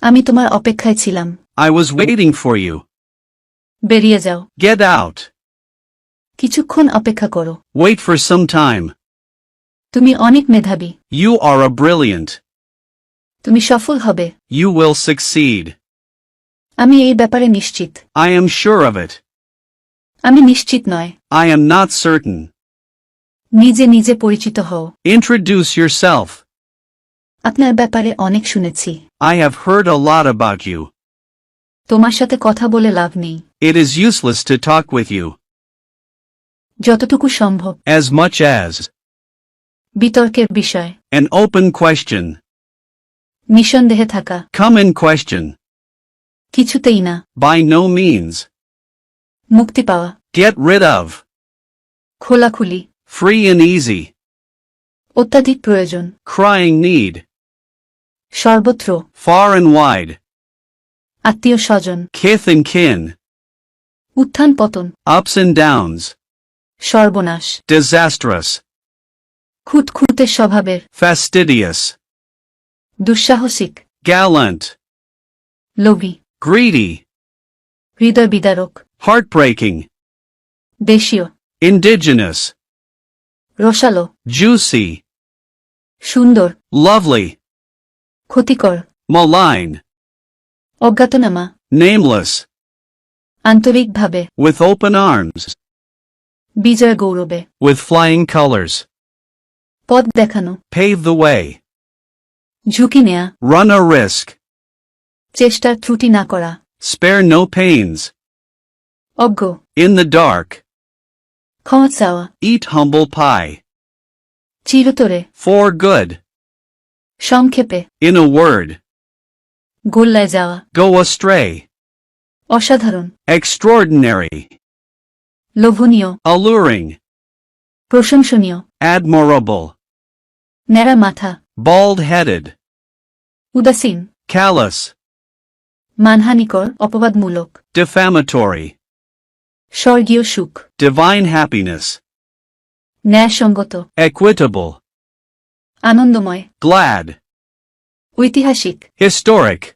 আমি তোমার অপেক্ষায় ছিলাম। I was waiting for you. বেরিয়ে যাও। Get out. কিছুক্ষণ অপেক্ষা করো। Wait for some time. তুমি অনেক মেধাবী। You are a brilliant. তুমি সফল হবে। You will succeed. আমি এই ব্যাপারে নিশ্চিত। I am sure of it. আমি নিশ্চিত নয়। I am not certain. নিজে নিজে পরিচিত হও। Introduce yourself. আপনার ব্যাপারে অনেক শুনেছি। I have heard a lot about you. তোমার সাথে কথা বলে লাভ নেই। It is useless to talk with you. যতটুকু সম্ভব। As much as. বিতর্কের বিষয়। An open question. নিঃসন্দেহে থাকা। Come in question. কিছুতেই না। By no means. মুক্তি পাওয়া। Get rid of. খোলাখুলি। Free and easy. অত্যাধিক প্রয়োজন। Crying need. সর্বত্র। Far and wide. আত্মীয় স্বজন। Kith and kin. উত্থান পতন। Ups and downs. সর্বনাশ। Disastrous. খুঁতখুঁতে স্বভাবের। Fastidious. দুঃসাহসিক। Gallant. লোভী। Greedy. হৃদয় বিদারক। Heartbreaking. দেশীয়। Indigenous. রসালো। Juicy. সুন্দর। Lovely. ক্ষতিকর। Malign. অজ্ঞাতনামা। Nameless. আন্তরিকভাবে। With open arms. Bijoy গৌরবে। With flying colors. পথ দেখানো। Pave the way. ঝুঁকি নেয়া। Run a risk. চেষ্টার ত্রুটি না করা। Spare no pains. অজ্ঞ। In the dark. ক্ষমা চাওয়া। Eat humble pie. চিরতরে। For good. সংক্ষেপে। In a word. গোল্লায় যাওয়া। Go astray. অসাধারণ। Extraordinary. লোভনীয়। Alluring. প্রশংসনীয়। Admirable. ন্যাড়া মাথা। Bald-headed. উদাসীন। Callous. মানহানিকর, অপবাদমূলক। Defamatory. স্বর্গীয় সুখ। Divine happiness. ন্যায়সঙ্গত। Equitable. আনন্দময়। Glad. ঐতিহাসিক। Historic.